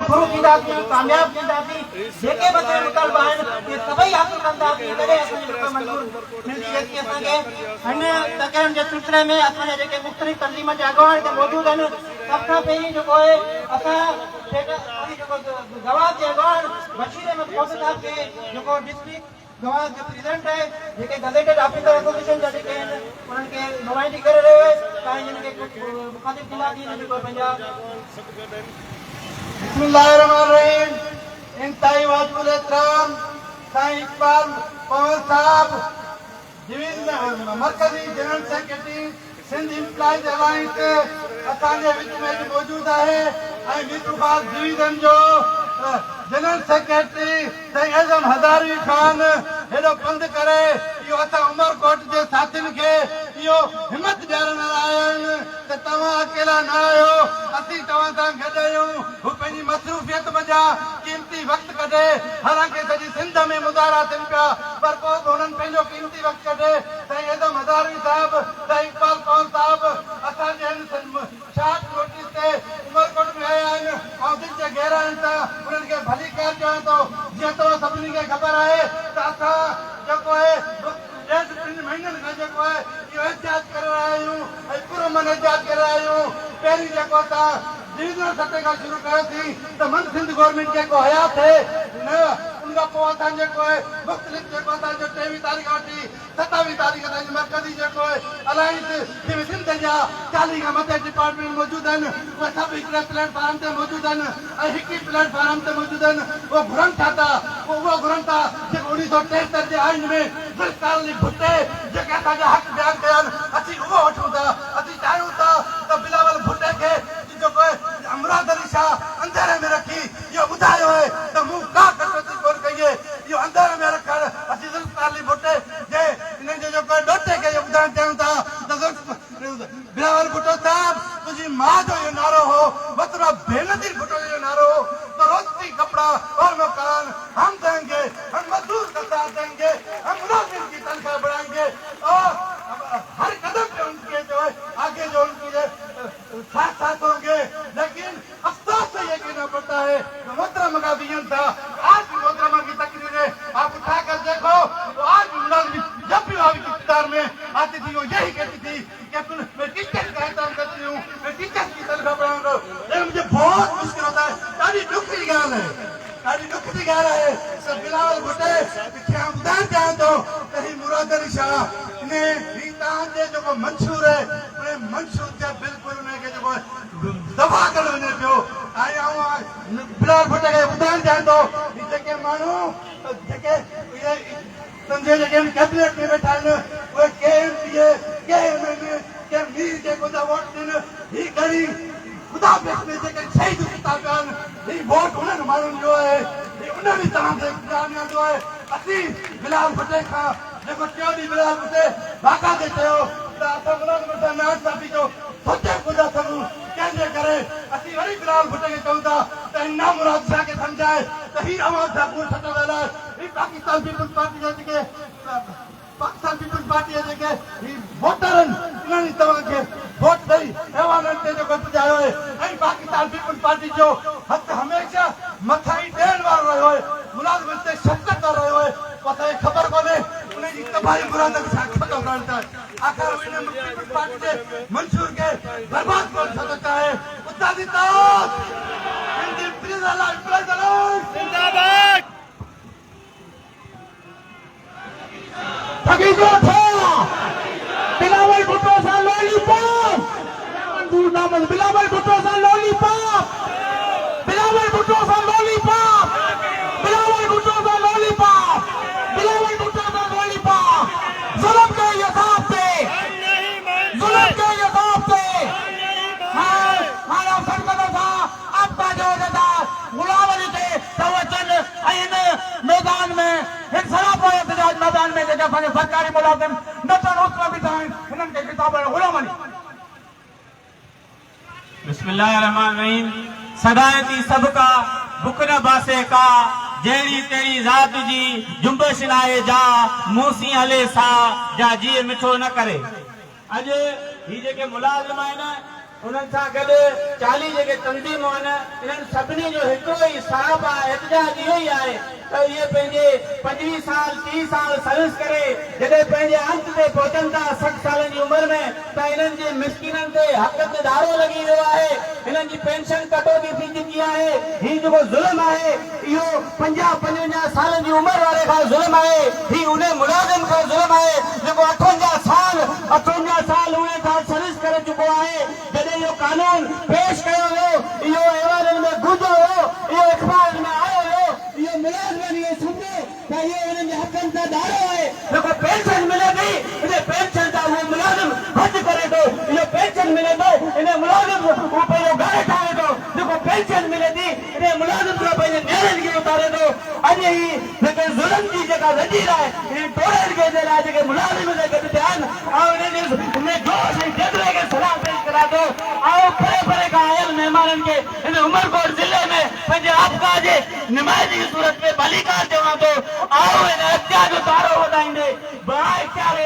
शुरू कींदासीं कामयाब कींदासीं जेके बि असांजा मुतालबा आहिनि इहे सभई हासिल कंदासीं तॾहिं असांजी मंज़ूर मिलंदी जेकी असांखे हिन तकरीबन जे सिलसिले में असांजा जेके मुख़्तलिफ़ तंज़ीमनि जा अॻवान हिते मौजूदु आहिनि सभ खां पहिरीं जेको आहे असां गवाह जे अॻवान बशीर अहमद खोस साहिब खे जेको डिस्ट्रिक्ट गवाह जो प्रेसिडेंट है जेके गज़ेटेड ऑफिसर एसोसिएशन जा जेके आहिनि उन्हनि खे नुमाइंदगी करे रहियो आहे तव्हां हिननि खे कुझु मुखातिब थींदासीं हिननि जो पंहिंजा बिस्मिल्लाहिर्रहमानिर्रहीम इंतहाई वाजिबुल एहतराम साईं इकबाल पवन साहब मरकज़ी general secretary Sindh employees alliance असांजे विच में मौजूदु आहे ऐं मिसबाग डिवीज़न जो जनरल सेक्रेटरी साईं एज़म हज़ारवी खान हेॾो पंधु करे इहो असां उमरकोट जे साथियुनि खे इहो हिमत ॾियारण आया आहिनि त तव्हां अकेला न आहियो असीं तव्हां सां गॾु आहियूं हू पंहिंजी मसरूफ़ियत मंझां क़ीमती वक़्तु कढे हालांकि सॼी सिंध में मुज़ाहिरा थियनि पिया पर पोइ बि हुननि पंहिंजो क़ीमती वक़्तु कढे साईं एज़म हज़ारवी साहिब साईं इकबाल पवन साहिब असांजे हिन शार्ट नोटिस ते उमरकोट में आया आहिनि ऐं दिलि जे गहराइनि सां उन्हनि खे भली ख़ैर चवां थो जीअं त सभिनी खे ख़बर आहे त असां जेको आहे ॾेढ 3 महीननि खां जेको आहे इहो एहतियात करे रहिया आहियूं ऐं पुरअमन एहतियात करे रहिया आहियूं पहिरीं जेको असां डिवीज़नल सतह खां शुरू कयोसीं त मन सिंध गवर्नमेंट जेको हया थिए न उनखां पोइ असां जेको आहे मुख़्तलिफ़ जेको असांजो 23 तारीख़ वठी 27 तारीख़ ताईं मरकज़ी जेको आहे अलायंस जंहिंमें सिंध जा 40 खां मथे डिपार्टमेंट मौजूदु आहिनि उहे सभु हिकिड़े प्लेटफॉर्म ते मौजूदु आहिनि ऐं हिकु ई प्लेटफॉर्म ते मौजूदु आहिनि उहो घुरनि था उहो घुरनि था जेको 1973 जे आइन में ज़ुल्फ़िकार भुट्टे जेके असांजा हक़ बयानु कया आहिनि असीं उहो वठूं था असीं चाहियूं था त बिलावल भुट्टे खे जेको आहे अमराद अली शाह अंधेरे में रखी इहो ॿुधायो आहे त मूं का कटौती कोन कई आहे इहो अंधेरे में रखणु असीं ज़ुल्फ़िकार भुट्टे जे हिन जो जेको आहे ॾोटे खे इहो ॿुधाइणु चाहियूं था त बिलावल भुट्टो साहिब तुंहिंजी माउ जो इहो नारो हो मतिलबु बेनज़ीर भुट्टो जो इहो नारो हो तो रोटी कपड़ा और मकान हम देंगे हम मजदूर का साथ देंगे हम मुलाजिम की तनख्वाह बढ़ाएंगे और हर कदम पे उनके जो है आगे जो उनकी साथ साथ होंगे लेकिन अफसोस से ये कहना पड़ता है मोहतरमा का विजन था आज भी मोहतरमा की तकरीरें आप उठा कर देखो तो आज भी मुलाजिम जब भी वहां इफ्तार में आती थी वो यही कहती थी कि मैं टीचर का एहतराम करती हूँ मैं टीचर की तनख्वाह बढ़ाऊंगा लेकिन मुझे बहुत मुश्किल होता है ॾाढी ॾुख जी ॻाल्हि आहे त बिलावल भुट्टे खे ॿुधाइणु चाहियां थो त ही मुराद अली शाह ने ही तव्हांजे जेको मंशूर आहे उन मंशूर ते बिल्कुलु उनखे जेको दफ़ा करे वञे पियो ऐं बिलावल भुट्टे खे ॿुधाइणु चाहियां थो ही जेके माण्हू जेके संजय जेके कैबिनेट में वेठा आहिनि उहे के मीर जेको था वोट ॾियनि ही घणी खुदा में जेके शहीद था पिया आहिनि ही वोट उन्हनि माण्हुनि जो आहे उन्हनि ई तरह से जो आहे असीं बिलावल भुट्टे खां जेको टियों ॾींहुं बिलावल भुट्टे बाक़ाइदे चयो त असां मुलाज़िम नवाज़ साहिब जो सोचे कोन था सघूं कंहिंजे करे असीं वरी बिलावल भुट्टे खे चऊं था त हिन नामुराद शाह खे सम्झाए त ही आवाज़ सां कोन छॾण लाइ ही पाकिस्तान पीपल्स पार्टी जा जेके पाकिस्तान पीपल्स पार्टी जा जेके ही वोटर आहिनि उन्हनि तव्हांखे वोट ॾेई ऐवाननि ते जेको पुॼायो आहे ऐं पाकिस्तान पीपल्स पार्टी जो हथु हमेशह मथां ई ॾियण वारो रहियो आहे मुलाज़िमनि ते शफ़क़त वारो रहियो आहे पोइ असांखे ख़बर कोन्हे उनजी तबाही मुराद सां ख़तमु करणु चाहे आख़िर इन पीपल्स पार्टी जे मंशूर खे बर्बाद करणु छो थो चाहे उस्तादी जिंदाबाद बिलावल भुट्टो सां लॉलीपॉप मंजूर नामद बिलावल भुट्टो सां लॉलीपॉप बिलावल भुट्टो सां लॉलीपॉप बिलावल भुट्टो सां लॉलीपॉप बिलावल भुट्टो सां लॉलीपॉप जुल्म के हिसाब से हाणे सरकार सां आपका जो गुलाम अली थे तवचन इन मैदान में इंसराफ हो एहतजाज मैदान में जेके असांजे सरकारी मुलाज़िम नचन उसमें भी आहिनि हिननि खे खिताब गुलाम अली बिस्मिल्लाहिर्रहमानिर्रहीम सदायती सबका बुकन बासे का जहिड़ी तेरी ज़ात जी जुंबश नाए जा मूसी हले सा जा जी मिठो न करे अॼु ही जेके मुलाज़िम आहिनि उन्हनि सां गॾु 40 जेके तंज़ीमूं आहिनि इन्हनि सभिनी जो हिकिड़ो ई साहब आहे, एतिजाज इहो ई आहे त इहे पंहिंजे 25 साल 30 साल सर्विस करे जॾहिं पंहिंजे अंत ते पहुचनि था 60 सालनि जी उमिरि में त इन्हनि जे मिसकिननि ते हक़ ते धारो लॻी वियो आहे, इन्हनि जी पेंशन कटौती थी चुकी आहे। हीउ जेको ज़ुल्म आहे इहो 50-55 सालनि जी उमिरि वारे खां ज़ुल्म आहे, हीउ उन मुलाज़िम खां ज़ुल्म आहे जेको 58 साल उहे साल सर्विस करे चुको आहे। जॾहिं इहो कानून पेश कयो वियो, इहो अहवालनि में गुंजो हो, इहो अख़बार में आयो हो, इहो मुलाज़िमनि इहो सम्झो त इहो उन्हनि जे हक़नि सां धारो आहे। जेको पेंशन मिले थी इन पेंशन सां उहो मुलाज़िम हद करे थो, इहो पेंशन मिले थो इन मुलाज़िम उहो पंहिंजो घरु ठाहे थो, जेको पेंशन मिले थी इन मुलाज़िम सां पंहिंजे नेरनि खे उतारे थो। अॼु ही जेके ज़ुल्म जी जेका ज़ंजीर आहे इन टोड़नि खे जे लाइ जेके मुलाज़िम सां गॾु थिया आहिनि ऐं इन जोश ऐं जज़्बे खे सलाह पेश करा थो। आओ परे परे खां आयल महिमाननि खे इन उमरकोट ज़िले में पंहिंजे आपका जे नुमाइंदगी जी सूरत में भलीकार चवां थो। आओ इन इख़्तियार जो तारो वधाईंदे बाइख़्तियार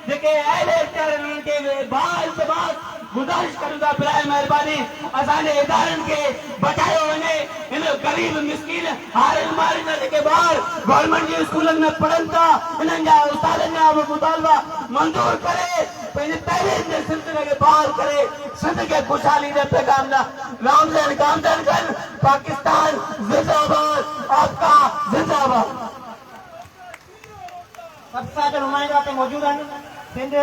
जेके अहले इख़्तियार उन्हनि खे बाइल्तिमास गुज़ारिश करूं था बिराए महिरबानी असांजे इदारनि खे बचायो वञे। इन ग़रीब मिसकीन हारिन मारिन जा जेके ॿार गवर्नमेंट जे स्कूलनि में पढ़नि था इन्हनि जा उस्तादनि जा मुतालबा मंज़ूर करे पंहिंजे तइलीम जे सिलसिले खे बहाल करे सिंध खे ख़ुशहाली जे पैगाम जा रामदन कामदन कनि। पाकिस्तान ज़िंदाबाद, आपका ज़िंदाबाद। सबका जो नुमाइंदा हिते मौजूद आहिनि Sindh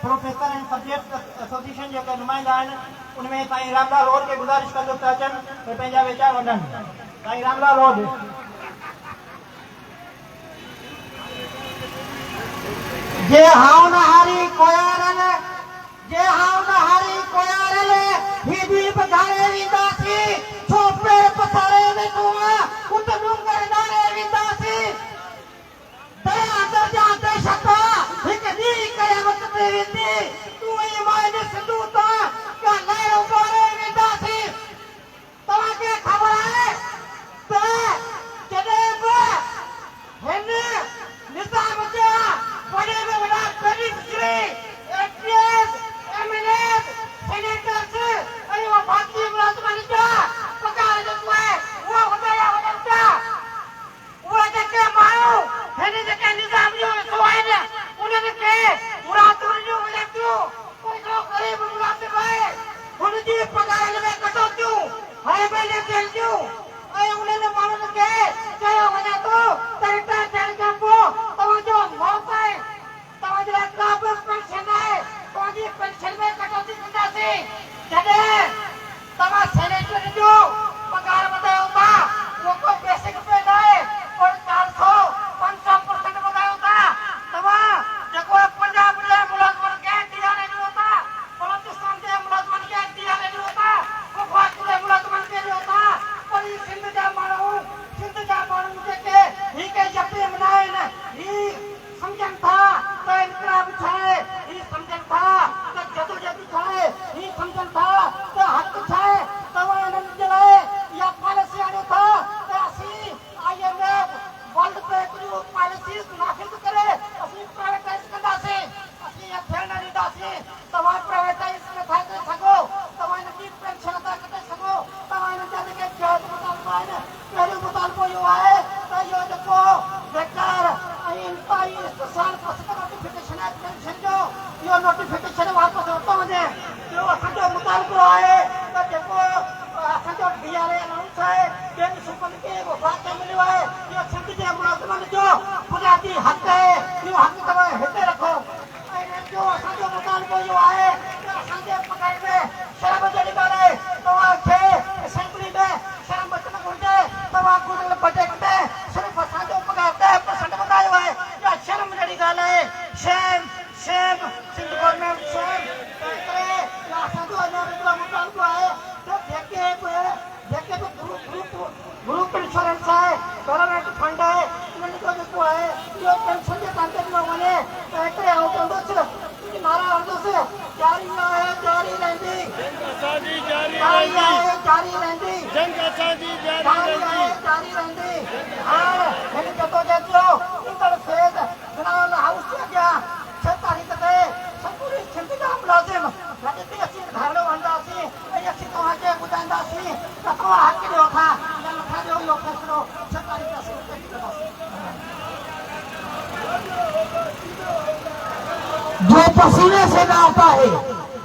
professor and subject association जेके नुमाइंदा आहिनि उनमें साईं रामलाल रोड खे गुज़ारिश कंदुसि त अचनि त पंहिंजा वीचार वंडनि। साईं रामलाल रोड। जे हाउ न हारी कोयारल, जे हाउ न हारी कोयारल ही दिल बधारे वेंदासीं, छोपे पथारे में कुआं उत डूंगर नारे वेंदासीं। दया दर्जा ते शता हिक दी क़यामत ते वेंदी, तूं ईमान सिंधू ता का लहर उबारे वेंदासीं। तव्हांखे ख़बर आहे त जॾहिं बि हिन निज़ाम जा वॾे में वॾा बेनिफिशरी एटीएस एमएलएस सेनेटर्स ऐं बाक़ी मुलाज़िमनि जा पघार जेको आहे उहो वधाया वञनि था। उहे जेके माण्हू हिन जेके निज़ाम जो हिसो आहिनि उन्हनि खे मुरादूं जूं मिलनि थियूं। कोई ग़रीब मुलाज़िम आहे हुनजी पघारनि में कटौतियूं हाणे महीने थियनि थियूं ऐं उन्हनि माण्हुनि खे चयो वञे थो त रिटायर थियण खां पोइ तव्हांजो मौक़ आहे, तव्हांजे लाइ का बि पेंशन आहे, तव्हांजी पेंशन में कटौती कंदासीं। जॾहिं तव्हां सेनेटर जो पघार वधायो था उहो को बेसिक पे न आहे, और 400-500% वधायो था। तव्हां जेको पंजाब जे मुलाज़िमनि खे ॾियारे ॾियो था, बलोचिस्तान जे मुलाज़िमनि खे ॾियारे ॾियो था, गुजरात जे मुलाज़िमनि खे ॾियो था, पर ही सिंध जा माण्हू जेके ही के यकीन मनाइनि ही सम्झनि था त इनकलाब छा आहे, ही सम्झनि था त जदोजहद छा आहे, ही सम्झनि था त हक़ छा आहे। तव्हां इन्हनि जे लाइ इहा पॉलिसी आणियो था त असीं IMF वर्ल्ड बैंक जूं पॉलिसीज़ नाफ़िज़ करे असीं प्राइवेटाइज़ कंदासीं, असीं इहा थियण न ॾींदासीं। तव्हां प्राइवेटाइज़ नथा करे सघो, तव्हां हिनजी पेंशन नथा कटे सघो, तव्हां हिननि जा जेके जाइज़ मुतालबा आहिनि पहिरियों मुतालबो इहो आहे त इहो जेको बेकार ऐं इंतहाई इस्तेसाल पसंद नोटिफिकेशन आहे पेंशन जो इहो नोटिफिकेशन वापसि वरितो वञे। ॿियो असांजो मुतालबो आहे त जेको असांजो DRA अनाउंस आहे ॿियनि सूबनि खे वफ़ाक़ मिलियो आहे इहो सिंध जे मुलाज़िमनि जो बुनियादी हक़ आहे, इहो हक़ तव्हां हिते रखो। ऐं ॿियो असांजो मुतालबो इहो आहे त असांजे पघार में शर्म जहिड़ी ॻाल्हि आहे तव्हांखे असेंबली में शर्म अचणु घुरिजे। तव्हां गुज़िरियल बजट में सिर्फ़ु असांजो पघार 10% वधायो आहे, इहा शर्म जहिड़ी ॻाल्हि आहे। Shame shame Sindh government shame. तंहिं करे असांजो अञा मुतालबो जो पसीने से नहाता है,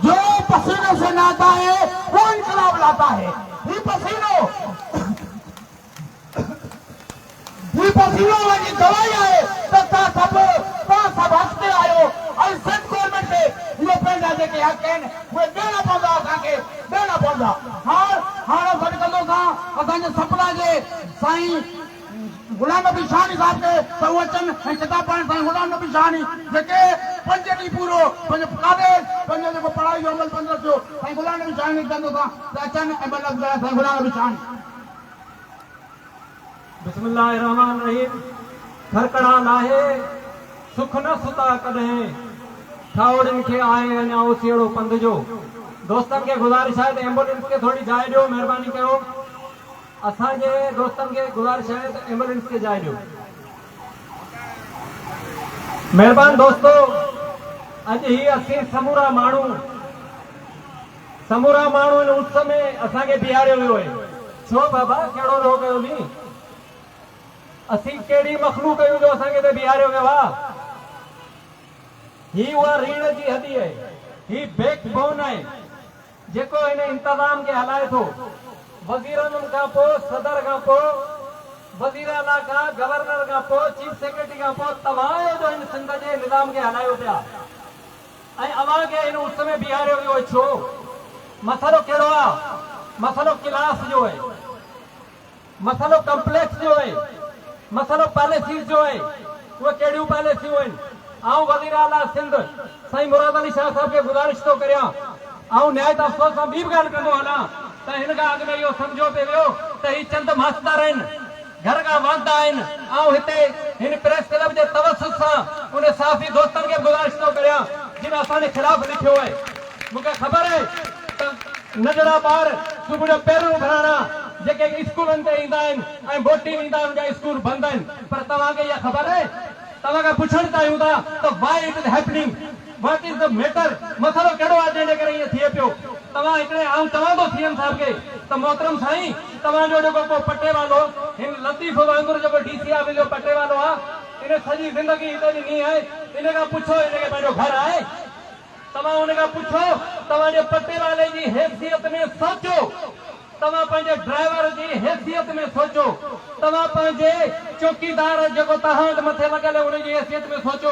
जो पसीने से नहाता है वो इनकलाब लाता है। ये पसीनों वाली दवाई आए तथा सब हंसते आयो और सेंट गवर्नमेंट से ये पंहिंजा जेके हक़ आहिनि उहे ॾियणा पवंदा, असांखे ॾियणा पवंदा। हाणे गॾु कंदो सां असांजे सपना जे साईं गुलाम नबी शाहनी साहब के तो अचन ऐं किताब पढ़ण साईं गुलाम नबी शाहनी जेके 5 ॾींहं पूरो पंहिंजो कॉलेज पंहिंजो जेको पढ़ाई जो अमल पंद्रह थियो साईं गुलाम नबी शाहनी कंदो सां त अचनि ऐं ॿ लफ़्ज़ साईं गुलाम नबी शाहनी। बिस्मिल्लाहिर्रहमानिर्रहीम। खरकड़ा लाहे सुख न सुता कॾहिं ठावड़िन खे आहे अञा ओसीड़ो पंध जो। दोस्तनि खे गुज़ारिश आहे त एम्बुलेंस खे थोरी जाइ ॾियो, महिरबानी कयो। असांजे दोस्तनि खे गुज़ारिश आहे त एम्बुलेंस खे जाइ ॾियो, महिरबानी दोस्तो। अॼु ही असीं समूरा माण्हू इन उस में असांखे बीहारियो वियो आहे। छो बाबा कहिड़ो रोग कयो नी? असीं कहिड़ी मखलूक कयूं जो असांखे हिते बीहारियो वियो आहे? ही उहा रीढ़ जी हड्डी आहे, ही बैकबोन आहे जेको हिन इंतज़ाम खे हलाए थो। वज़ीरनि खां पोइ, सदर खां पोइ, वज़ीर आला खां, गवर्नर खां पोइ, चीफ सेक्रेटरी खां पोइ तव्हां जो हिन सिंध जे निज़ाम खे हलायो पिया ऐं अव्हां खे हिन उस में बीहारियो वियो आहे। छो? मसइलो कहिड़ो आहे? मसइलो क्लास जो आहे, मसइलो कम्प्लेक्स जो आहे, मसइलो पॉलिसीज़ जो आहे। उहे कहिड़ियूं पॉलिसियूं आहिनि? आऊं वज़ीर आला सिंध साईं मुराद अली शाह साहब खे गुज़ारिश थो करियां, आऊं न्यायत अफ़सोस सां ॿी बि ॻाल्हि कंदो हलां त हिन खां अॻु में इहो सम्झो पे वियो त ही चंद मास्तर आहिनि, घर खां वांदा आहिनि। आऊं हिते हिन प्रेस क्लब जे तवसुत सां उन साफ़ी दोस्तनि खे गुज़ारिश थो करियां जिन असांजे ख़िलाफ़ लिखियो आहे। मूंखे ख़बर आहे त नंढड़ा ॿार सुबुह जो पहिरियों घराणा जेके स्कूलनि ते ईंदा आहिनि ऐं वोटी ईंदा आहिनि, उनजा स्कूल बंदि आहिनि। पर तव्हांखे इहा ख़बर आहे? तव्हां खां पुछणु चाहियूं था त why it is happening, what is the matter? मसइलो कहिड़ो आहे जंहिंजे करे ईअं थिए पियो? तव्हां हिकिड़े आऊं चवां थो सीएम साहिब खे त मोहतरम साईं तव्हांजो जेको को पटे वालो हिन लतीफ़ वांगुरु जेको डीसी आहे जो पटे वालो आहे, इन सॼी ज़िंदगी हिते ॾिनी आहे। इन खां पुछो हिनखे पंहिंजो घर आहे? तव्हां हुन खां पुछो, तव्हांजे पटे वाले जी हैसियत में सोचो, तव्हां पंहिंजे ड्राइवर जी हैसियत में सोचो, तव्हां पंहिंजे चौकीदार जेको तव्हां वटि मथे लॻल आहे उनजी हैसियत में सोचो।